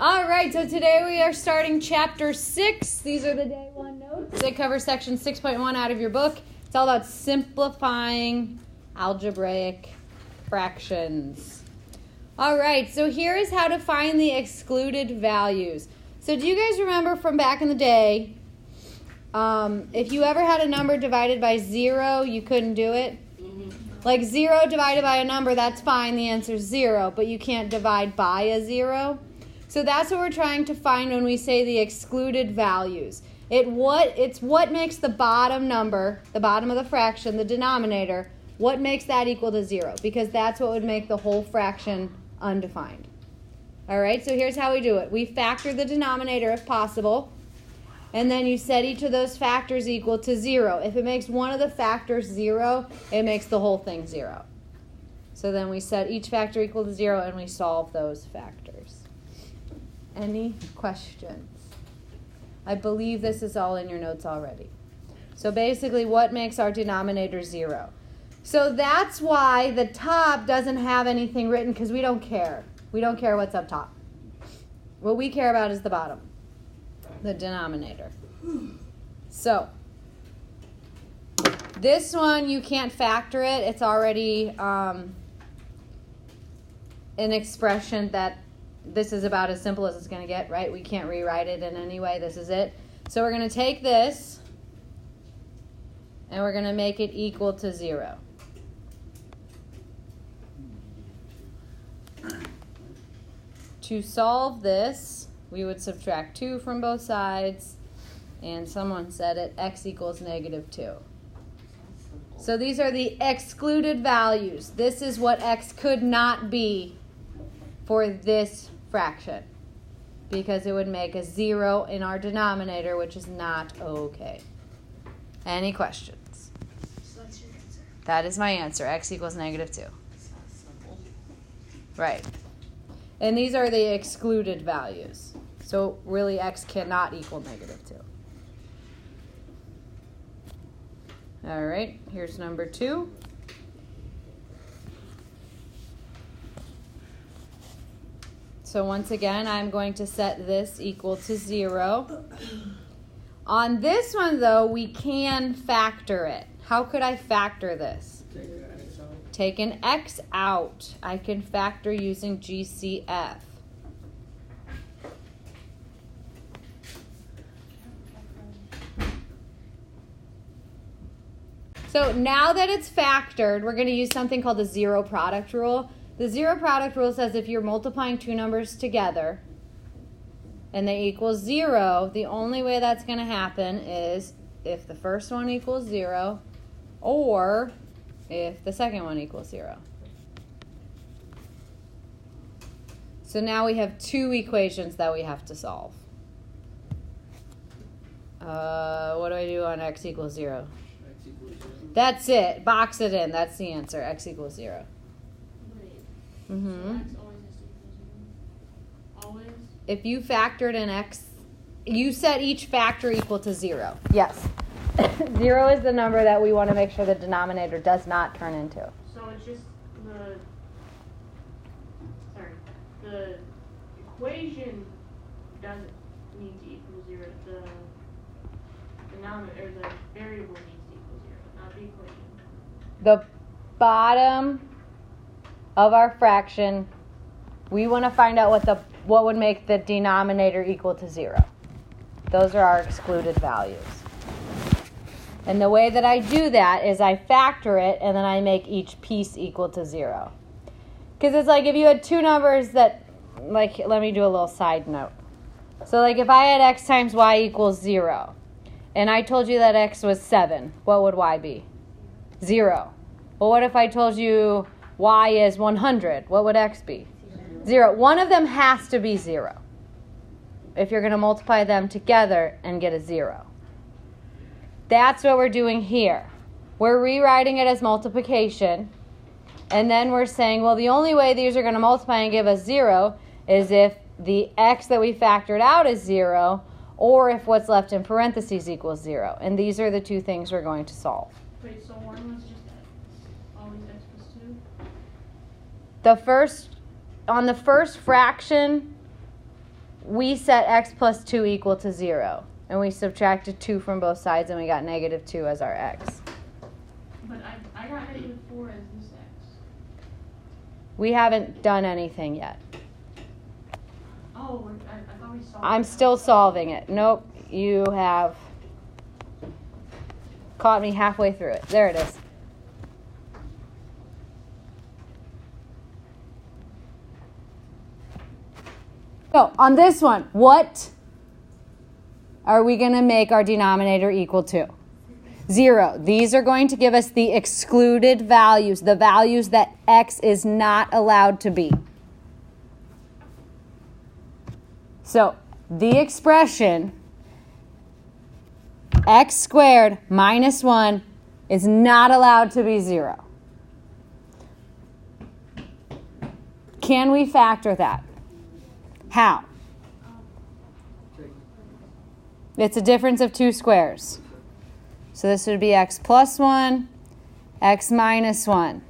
All right, so today we are starting chapter 6. These are the day 1 notes. They cover section 6.1 out of your book. It's all about simplifying algebraic fractions. All right, so here is how to find the excluded values. So do you guys remember from back in the day, if you ever had a number divided by 0, you couldn't do it? Like 0 divided by a number, that's fine, the answer is 0, but you can't divide by a 0. So that's what we're trying to find when we say the excluded values. It's what makes the bottom number, the bottom of the fraction, the denominator, what makes that equal to 0, because that's what would make the whole fraction undefined. All right, so here's how we do it. We factor the denominator if possible, and then you set each of those factors equal to 0. If it makes one of the factors 0, it makes the whole thing 0. So then we set each factor equal to 0, and we solve those factors. Any questions? I believe this is all in your notes already. So basically, what makes our denominator 0? So that's why the top doesn't have anything written, because we don't care. We don't care what's up top. What we care about is the bottom, the denominator. So this one, you can't factor it. It's already an expression that this is about as simple as it's going to get, right? We can't rewrite it in any way. This is it. So we're going to take this, and we're going to make it equal to 0. To solve this, we would subtract 2 from both sides, and someone said it, x equals -2. So these are the excluded values. This is what x could not be for this fraction, because it would make a 0 in our denominator, which is not okay. Any questions? So that's your answer. That is my answer. X equals -2. Right. And these are the excluded values. So really x cannot equal -2. All right, here's number 2. So once again, I'm going to set this equal to 0. On this one, though, we can factor it. How could I factor this? Take an x out. I can factor using GCF. So now that it's factored, we're going to use something called the zero product rule. The zero product rule says if you're multiplying two numbers together and they equal 0, the only way that's going to happen is if the first one equals 0 or if the second one equals 0. So now we have 2 equations that we have to solve. What do I do on x equals 0? X equals 0. That's it. Box it in. That's the answer. X equals 0. Mm-hmm. So x always has to equal 0? Always? If you factored in x, you set each factor equal to 0. Yes. 0 is the number that we want to make sure the denominator does not turn into. So it's just the equation doesn't need to equal 0. The denominator, or the variable needs to equal 0, not the equation. The bottom of our fraction, we want to find out what would make the denominator equal to 0. Those are our excluded values. And the way that I do that is I factor it and then I make each piece equal to 0. Because it's like if you had 2 numbers that, like, let me do a little side note. So like if I had x times y equals 0 and I told you that x was 7, what would y be? 0. Well, what if I told you y is 100? What would x be? 0. One of them has to be 0 if you're going to multiply them together and get a 0. That's what we're doing here. We're rewriting it as multiplication, and then we're saying, well, the only way these are going to multiply and give us 0 is if the x that we factored out is 0, or if what's left in parentheses equals 0. And these are the 2 things we're going to solve. Wait, so 1 was just always x plus 2? On the first fraction, we set x plus 2 equal to 0. And we subtracted 2 from both sides, and we got negative 2 as our x. But I got negative 4 as this x. We haven't done anything yet. Oh, I thought we solved I'm it. still solving it. Nope, you have caught me halfway through it. There it is. So on this one, what are we going to make our denominator equal to? 0. These are going to give us the excluded values, the values that x is not allowed to be. So the expression x squared minus 1 is not allowed to be 0. Can we factor that? How? It's a difference of 2 squares. So this would be x plus 1, x minus 1.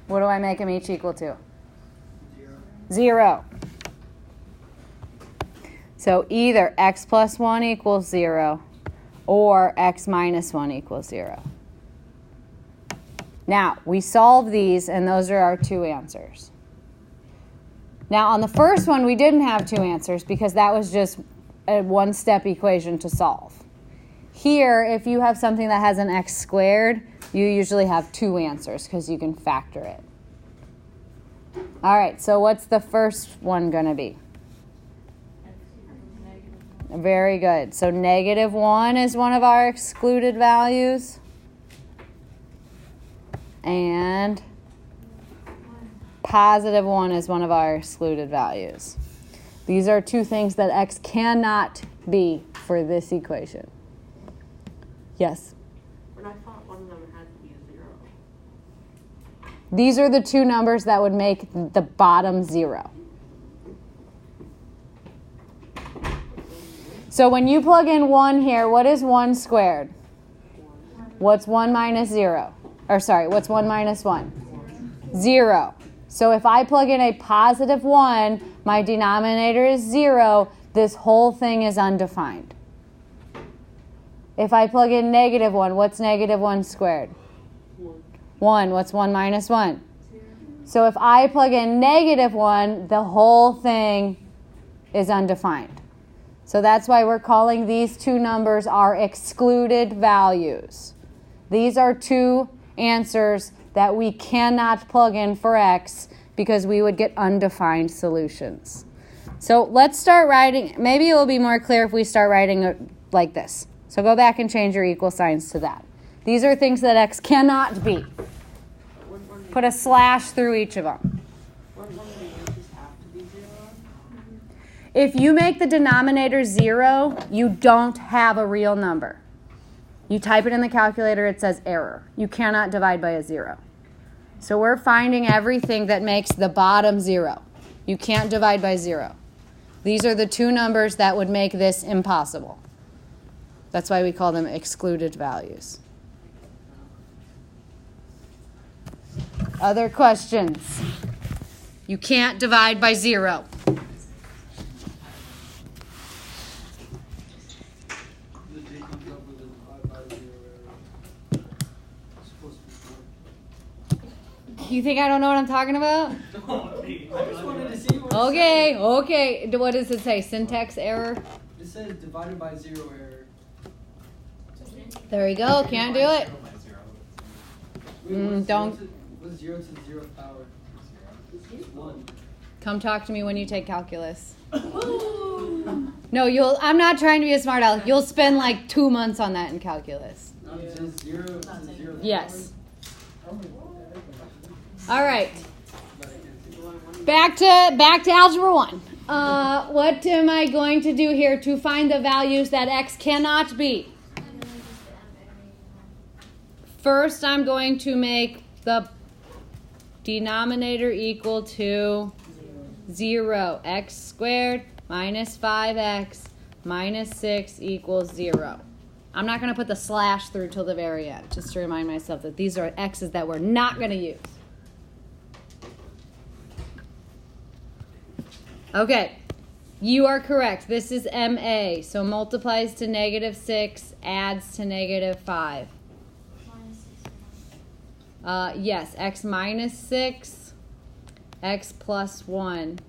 What do I make them each equal to? 0. So either x plus 1 equals 0 or x minus 1 equals 0. Now, we solve these, and those are our 2 answers. Now, on the first one, we didn't have 2 answers because that was just a one-step equation to solve. Here, if you have something that has an x squared, you usually have 2 answers because you can factor it. All right, so what's the first one going to be? Very good. So negative 1 is one of our excluded values. And positive 1 is one of our excluded values. These are 2 things that x cannot be for this equation. Yes? But I thought one of them had to be a 0. These are the 2 numbers that would make the bottom 0. So when you plug in 1 here, what is 1 squared? What's 1 minus 0? Or sorry, what's 1 minus 1? 0. So if I plug in a positive 1, my denominator is 0. This whole thing is undefined. If I plug in negative 1, what's negative 1 squared? 1. What's 1 minus 1? 0. So if I plug in negative 1, the whole thing is undefined. So that's why we're calling these 2 numbers our excluded values. These are 2 answers that we cannot plug in for x because we would get undefined solutions. So let's start writing. Maybe it will be more clear if we start writing it like this. So go back and change your equal signs to that. These are things that x cannot be. Put a slash through each of them. If you make the denominator 0, you don't have a real number. You type it in the calculator, it says error. You cannot divide by a 0. So we're finding everything that makes the bottom 0. You can't divide by 0. These are the 2 numbers that would make this impossible. That's why we call them excluded values. Other questions? You can't divide by 0. You think I don't know what I'm talking about? Okay. What does it say? Syntax error? It says divided by 0 error. There you go. Can't do it. Don't. What's 0 to the 0th power? It's 1. Come talk to me when you take calculus. No, I'm not trying to be a smart aleck. You'll spend like 2 months on that in calculus. It says 0 to the 0th Yes. All right. Back to algebra 1. What am I going to do here to find the values that x cannot be? First, I'm going to make the denominator equal to 0. X squared minus 5x minus 6 equals 0. I'm not going to put the slash through till the very end, just to remind myself that these are x's that we're not going to use. Okay, you are correct. This is MA, so multiplies to -6, adds to -5. Yes, x minus 6, x plus 1.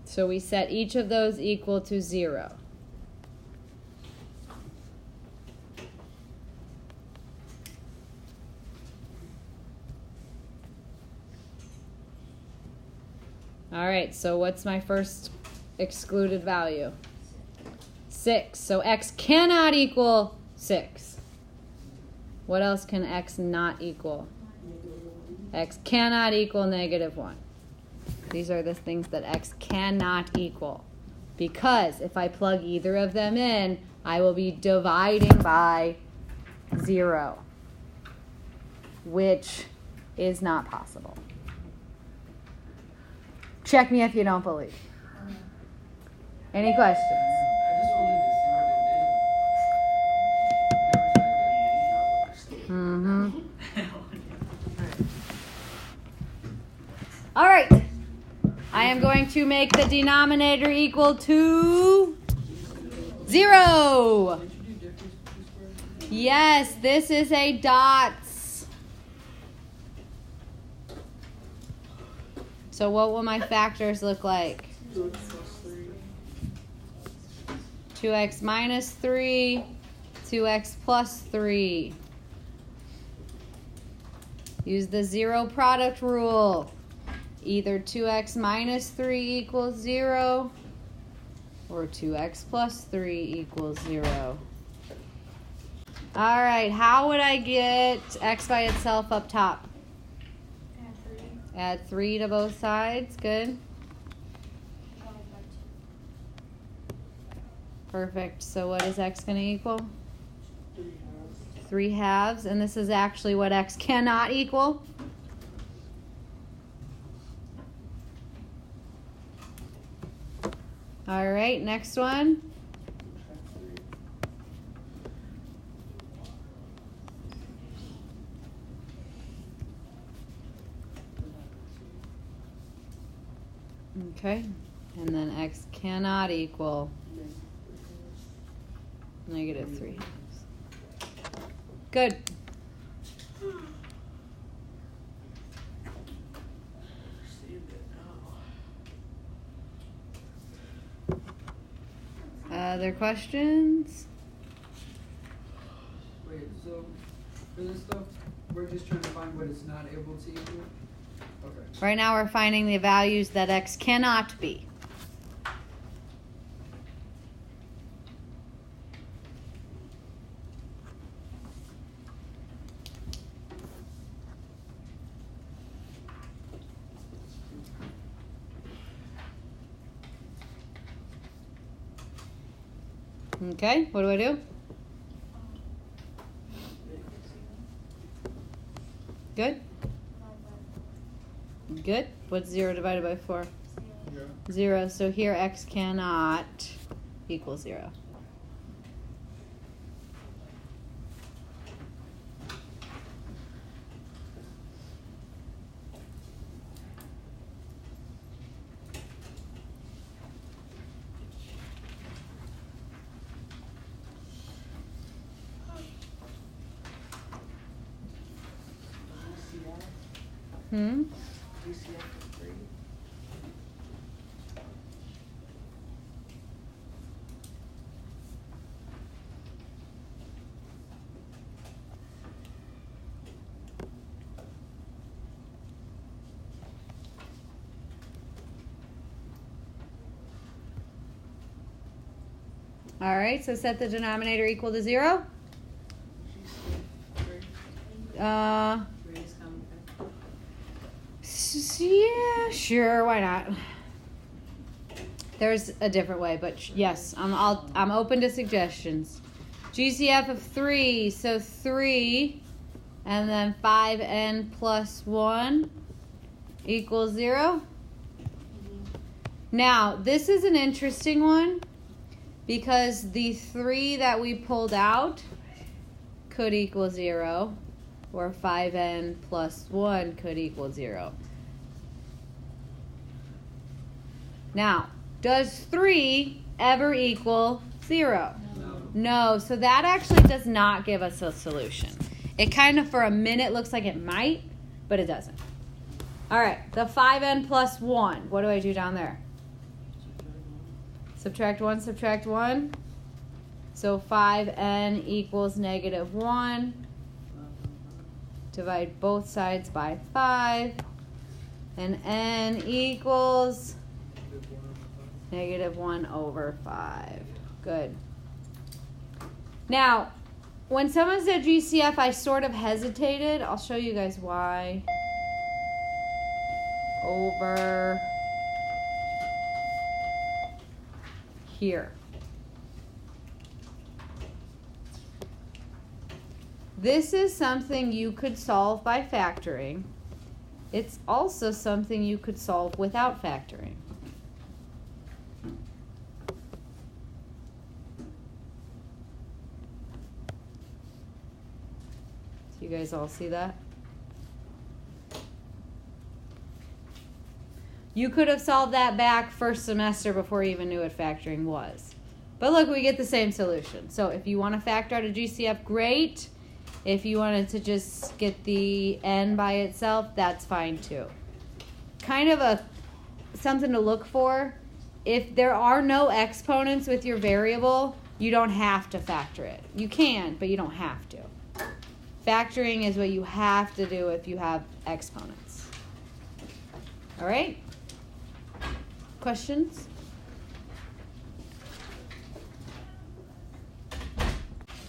So we set each of those equal to 0. All right, so what's my first excluded value? 6. So x cannot equal 6. What else can x not equal? X cannot equal -1. These are the things that x cannot equal. Because if I plug either of them in, I will be dividing by 0, which is not possible. Check me if you don't believe. Any questions? I just wanted to see what it did. Mm-hmm. All right. I am going to make the denominator equal to 0. Did you do difference squared? Yes, this is a dots. So what will my factors look like? 2x plus 3. 2x minus 3, 2x plus 3. Use the zero product rule. Either 2x minus 3 equals 0 or 2x plus 3 equals 0. All right, how would I get x by itself up top? Add 3 to both sides. Good. Perfect. So what is x going to equal? 3 halves. And this is actually what x cannot equal. All right, next one. Okay, and then x cannot equal -3. Good. Other questions? Wait, so for this stuff, we're just trying to find what it's not able to equal? Okay. Right now we're finding the values that x cannot be. Okay, what do I do? Good? Good. What's 0 divided by 4? 0. So here x cannot equal 0. Hmm? DCF of 3. All right, so set the denominator equal to 0. Yeah, sure, why not? There's a different way, but yes, I'm open to suggestions. GCF of 3, so 3, and then 5n plus 1 equals 0. Now, this is an interesting one because the 3 that we pulled out could equal 0, or 5n plus 1 could equal 0. Now, does 3 ever equal 0? No, so that actually does not give us a solution. It kind of for a minute looks like it might, but it doesn't. All right, the 5n plus 1. What do I do down there? Subtract 1, subtract 1. So 5n equals negative 1. Divide both sides by 5. And n equals negative 1 over 5. Good. Now, when someone said GCF, I sort of hesitated. I'll show you guys why. Over here. This is something you could solve by factoring. It's also something you could solve without factoring. You guys all see that? You could have solved that back first semester before you even knew what factoring was. But look, we get the same solution. So if you want to factor out a GCF, great. If you wanted to just get the n by itself, that's fine too. Kind of something to look for. If there are no exponents with your variable, you don't have to factor it. You can, but you don't have to. Factoring is what you have to do if you have exponents. All right? Questions?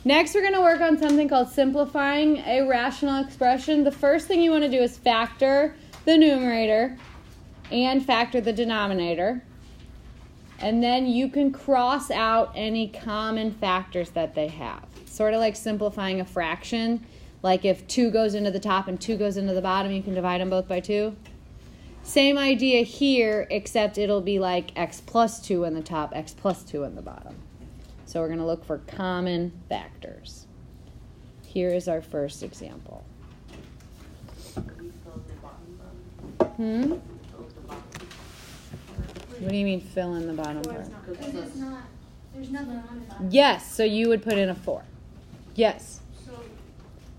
Next, we're going to work on something called simplifying a rational expression. The first thing you want to do is factor the numerator and factor the denominator. And then you can cross out any common factors that they have. Sort of like simplifying a fraction. Like if 2 goes into the top and 2 goes into the bottom, you can divide them both by 2. Same idea here, except it'll be like x plus 2 in the top, x plus 2 in the bottom. So we're going to look for common factors. Here is our first example. What do you mean fill in the bottom part? Because there's nothing on it. Yes, so you would put in a 4. Yes. So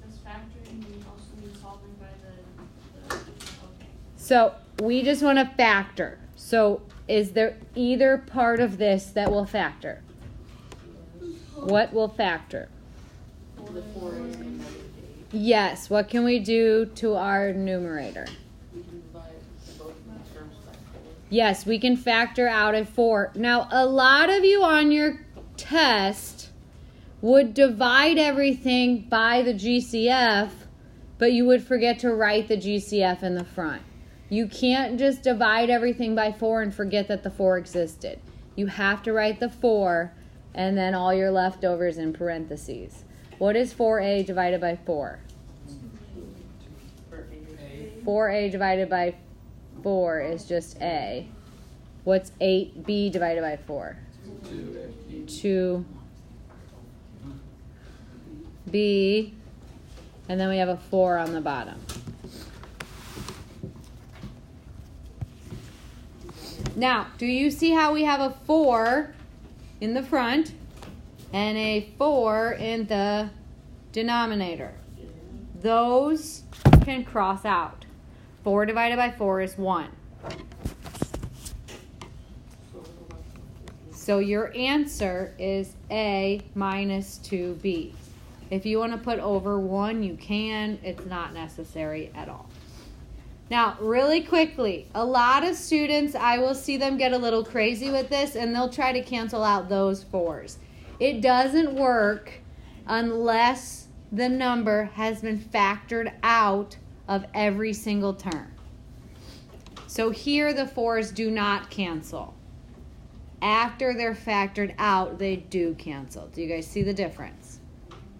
does factoring also mean solving by the okay. So we just want to factor. So is there either part of this that will factor? What will factor? The 4 is a negative 8. Yes. What can we do to our numerator? We can divide both terms by 4. Yes, we can factor out a 4. Now, a lot of you on your test would divide everything by the GCF, but you would forget to write the GCF in the front. You can't just divide everything by 4 and forget that the 4 existed. You have to write the 4 and then all your leftovers in parentheses. What is 4a divided by 4? 4a divided by 4 is just a. What's 8b divided by 4? 2b. And then we have a 4 on the bottom. Now, do you see how we have a 4 in the front and a 4 in the denominator? Those can cross out. 4 divided by 4 is 1. So your answer is A minus 2B. If you want to put over 1, you can. It's not necessary at all. Now, really quickly, a lot of students, I will see them get a little crazy with this, and they'll try to cancel out those 4s. It doesn't work unless the number has been factored out of every single term. So here the 4s do not cancel. After they're factored out, they do cancel. Do you guys see the difference?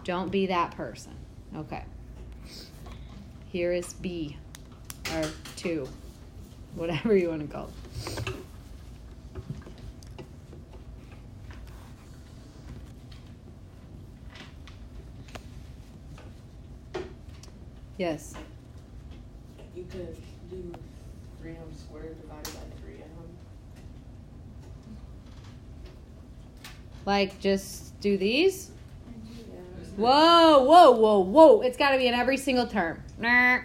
Don't be that person. Okay. Here is B. Or 2, whatever you want to call it. Yes. You could do 3m squared divided by 3m. Like, just do these? Yeah. Whoa. It's got to be in every single term. Nah.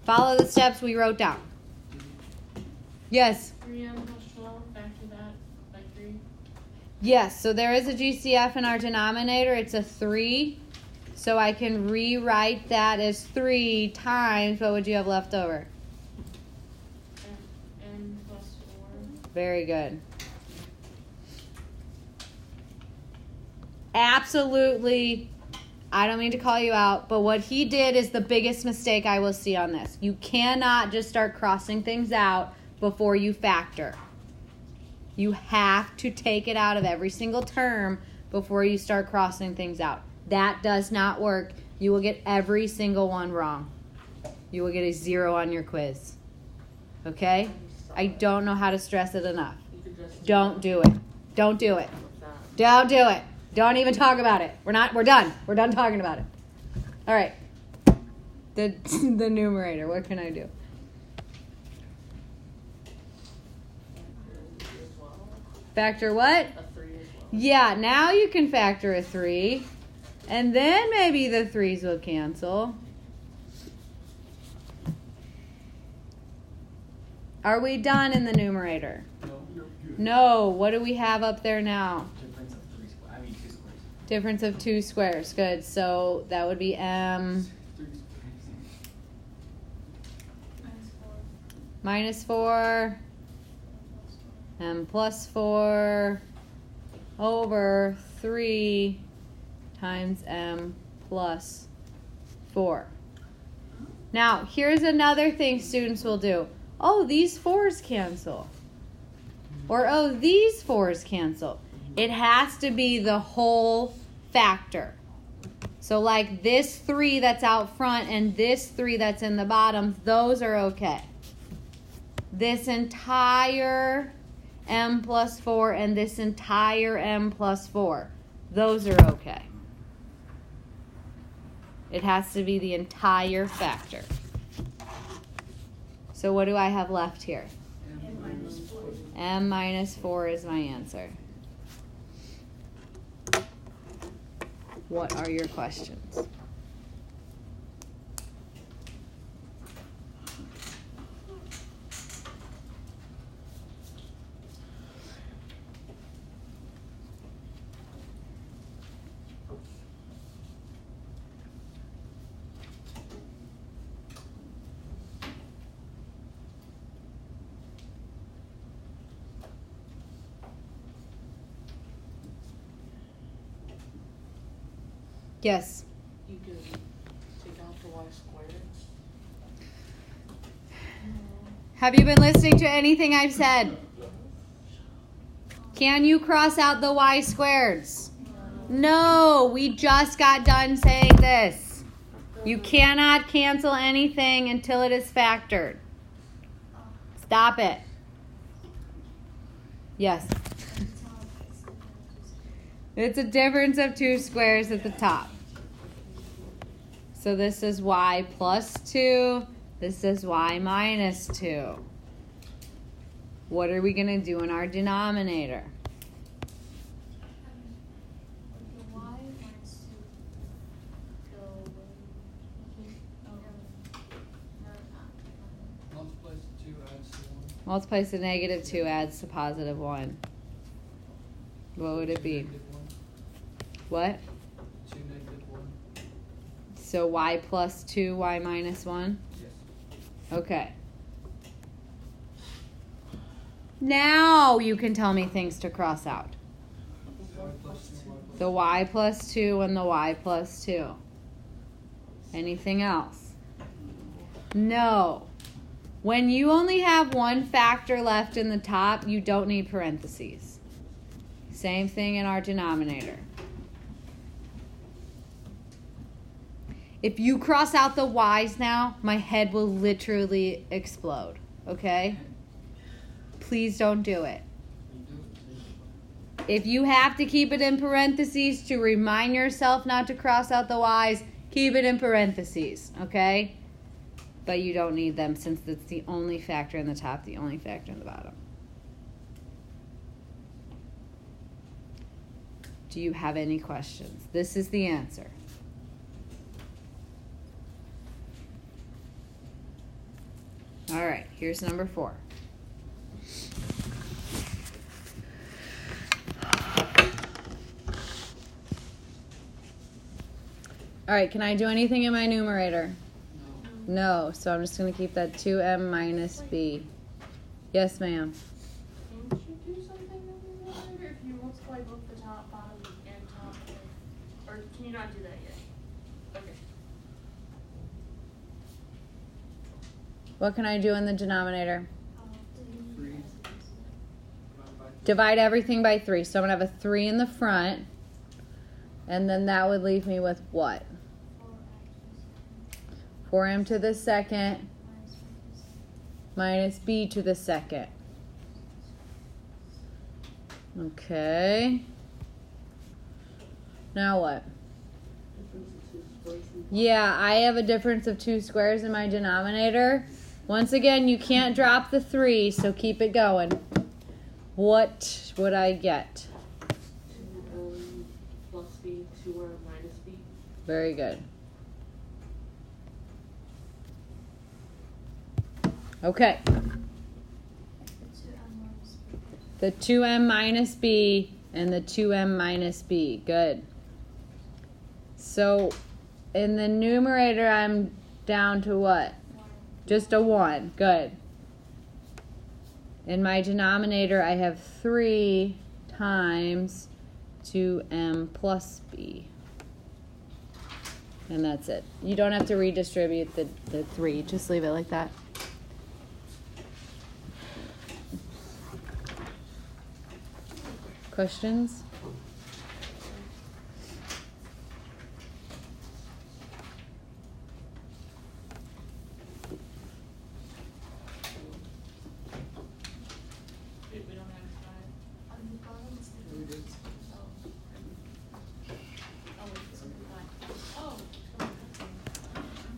Follow the steps we wrote down. Yes. 3m plus 12, factor that by 3. Yes, so there is a GCF in our denominator. It's a 3. So I can rewrite that as 3 times, what would you have left over? n plus 4. Very good. Absolutely, I don't mean to call you out, but what he did is the biggest mistake I will see on this. You cannot just start crossing things out before you factor. You have to take it out of every single term before you start crossing things out. That does not work. You will get every single one wrong. You will get a 0 on your quiz. Okay? I don't know how to stress it enough. Don't do it. Don't do it. Don't do it. Don't even talk about it. We're done. We're done talking about it. All right. The numerator. What can I do? Factor what? A 3 as well. Yeah, now you can factor a 3. And then maybe the 3's will cancel. Are we done in the numerator? No. What do we have up there now? Difference of 2 squares. Good. So that would be m minus 4 m plus 4 over 3 times m plus 4. Now, here's another thing students will do. Oh, these 4's cancel. Or, oh, these 4's cancel. It has to be the whole factor. So, like this 3 that's out front and this 3 that's in the bottom, those are okay. This entire m plus 4 and this entire m plus 4, those are okay. It has to be the entire factor. So what do I have left here? M minus 4 is my answer. What are your questions? Yes. You could take out the y squared. Have you been listening to anything I've said? Can you cross out the y squareds? No, we just got done saying this. You cannot cancel anything until it is factored. Stop it. Yes. It's a difference of 2 squares at the top. So this is y plus 2. This is y minus 2. What are we going to do in our denominator? Multiplies to negative 2 adds to positive 1. What would it be? What? 2 negative 1. So y plus 2, y minus 1? Yes. Okay. Now you can tell me things to cross out. The y plus 2 and the y plus 2. Anything else? No. When you only have one factor left in the top, you don't need parentheses. Same thing in our denominator. If you cross out the y's now, my head will literally explode. Okay? Please don't do it. If you have to keep it in parentheses to remind yourself not to cross out the y's, keep it in parentheses, okay? But you don't need them since it's the only factor in the top, the only factor in the bottom. Do you have any questions? This is the answer. All right, here's number 4. All right, can I do anything in my numerator? No, so I'm just going to keep that 2m minus b. Yes, ma'am. Can't you do something in the numerator if you multiply both the top, bottom, and top? Or can you not do that yet? Okay. What can I do in the denominator? 3. Divide everything by 3. So I'm going to have a 3 in the front. And then that would leave me with what? 4m to the second minus b to the second. Okay. Now what? Yeah, I have a difference of 2 squares in my denominator. Once again, you can't drop the 3, so keep it going. What would I get? 2m plus b, 2m minus b. Very good. Okay. The 2m minus b and the 2m minus b. Good. So in the numerator, I'm down to what? Just a 1. Good. In my denominator, I have 3 times 2m plus b. And that's it. You don't have to redistribute the 3. Just leave it like that. Questions? We don't have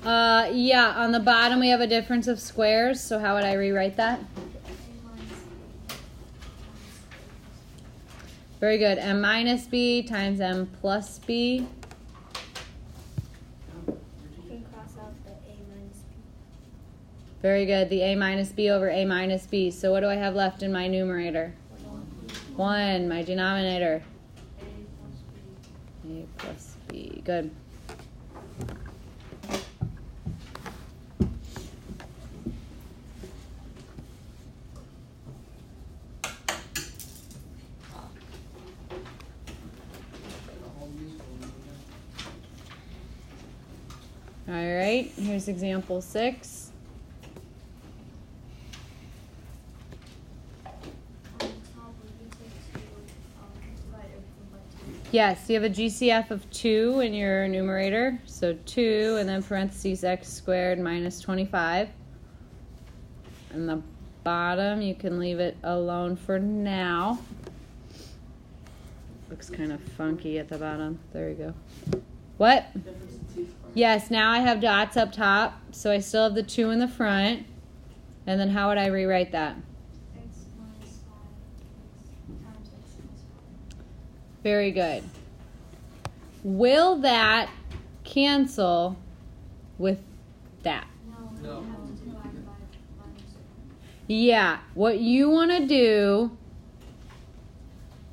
5. Yeah, on the bottom we have a difference of squares, so how would I rewrite that? Very good. M minus b times m plus b. You can cross out the a minus b. Very good. The a minus b over a minus b. So what do I have left in my numerator? 1. My denominator? A plus b. Good. All right, here's example 6. Yes, you have a GCF of 2 in your numerator. So 2 and then parentheses x squared minus 25. And the bottom, you can leave it alone for now. Looks kind of funky at the bottom. There you go. What? Yes, now I have dots up top, so I still have the 2 in the front. And then how would I rewrite that? X minus 5 times x minus 5. Very good. Will that cancel with that? No, No. you have to divide by minus 5. Yeah, what you want to do,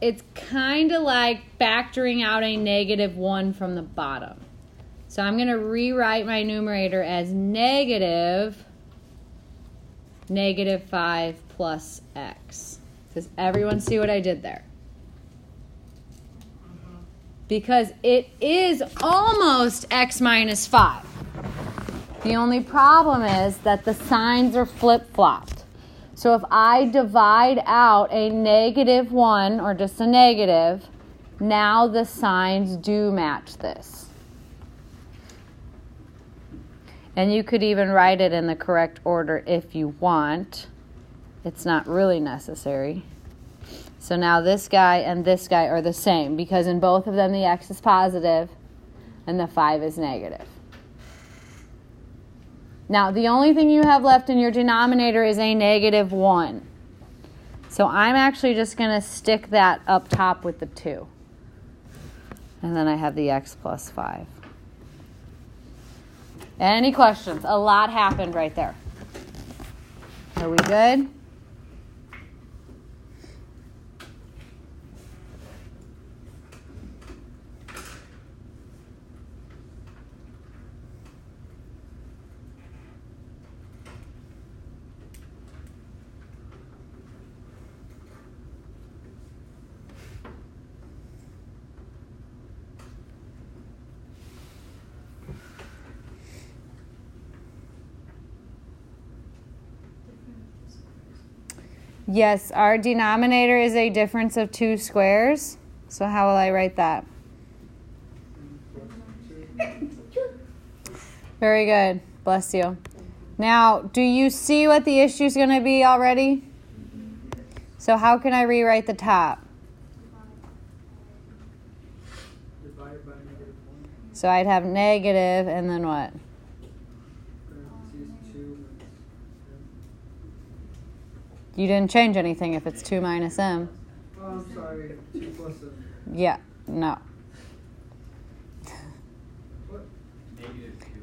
it's kind of like factoring out a -1 from the bottom. So I'm going to rewrite my numerator as -5 plus x. Does everyone see what I did there? Because it is almost x minus 5. The only problem is that the signs are flip-flopped. So if I divide out a -1 or just a negative, now the signs do match this. And you could even write it in the correct order if you want. It's not really necessary. So now this guy and this guy are the same because in both of them the x is positive. and the 5 is negative. Now, the only thing you have left in your denominator is a negative 1. So I'm actually just going to stick that up top with the 2. And then I have the x plus 5. Any questions? A lot happened right there. Are we good? Yes, our denominator is a difference of 2 squares. So how will I write that? Very good. Bless you. Now, do you see what the issue is going to be already? So how can I rewrite the top? Divided by -1. So I'd have negative and then what? Parentheses 2. You didn't change anything if it's 2 minus m. Oh, I'm sorry. 2 plus m. Yeah, no. What?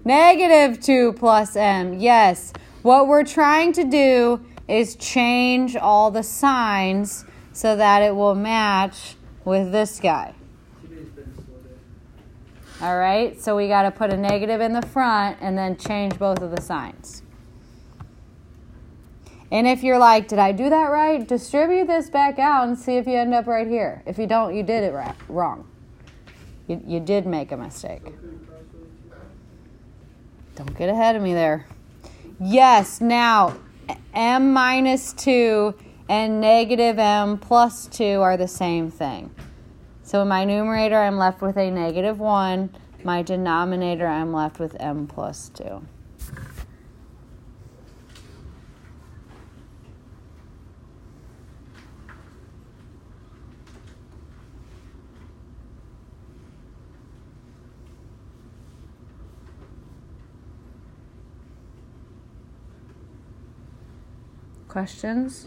Negative 2 plus m, yes. What we're trying to do is change all the signs so that it will match with this guy. Today's been a slow day. All right, so we got to put a negative in the front and then change both of the signs. And if you're like, did I do that right? Distribute this back out and see if you end up right here. If you don't, you did it right, wrong. You did make a mistake. So could we cross those two? Don't get ahead of me there. Yes, now m minus 2 and negative m plus 2 are the same thing. So in my numerator, I'm left with a negative 1. My denominator, I'm left with m plus 2. Questions?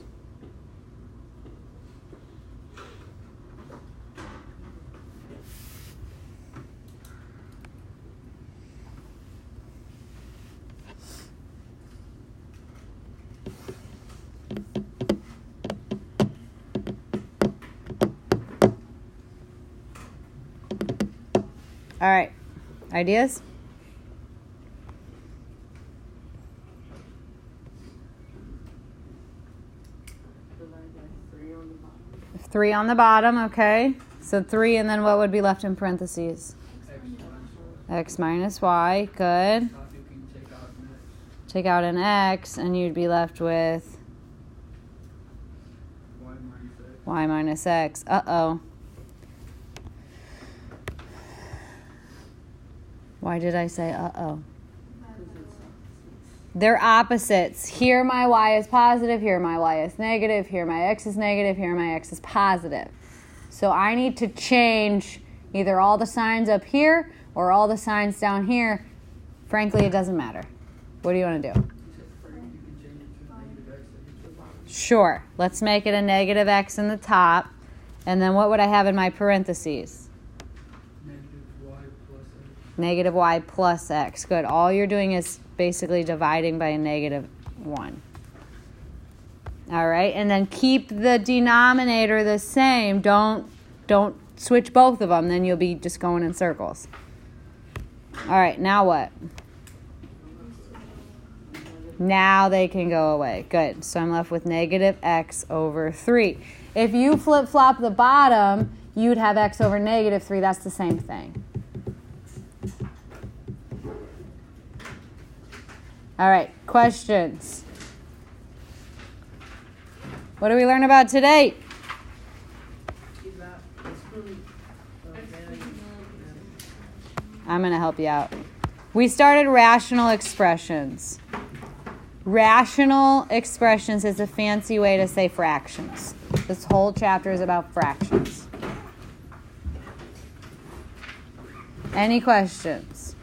All right. Ideas? Divided by 3 on the bottom. 3 on the bottom, okay. So 3, and then what would be left in parentheses? X minus y, good. Top you can take out an x. Take out an x, and you'd be left with Y minus x. y minus x. Uh-oh. Why did I say uh-oh? They're opposites. Here my y is positive, here my y is negative, here my x is negative, here my x is positive. So I need to change either all the signs up here or all the signs down here. Frankly, it doesn't matter. What do you want to do? You can change it to a negative x at the bottom. Sure. Let's make it a negative x in the top. And then what would I have in my parentheses? Negative y plus x. Negative y plus x. Good. All you're doing is basically dividing by a negative 1. All right. And then keep the denominator the same. Don't switch both of them. Then you'll be just going in circles. All right. Now what? Now they can go away. Good. So I'm left with negative x over 3. If you flip-flop the bottom, you'd have x over negative 3. That's the same thing. All right, questions? What do we learn about today? Keep that. Exclude the value. I'm going to help you out. We started rational expressions. Rational expressions is a fancy way to say fractions. This whole chapter is about fractions. Any questions?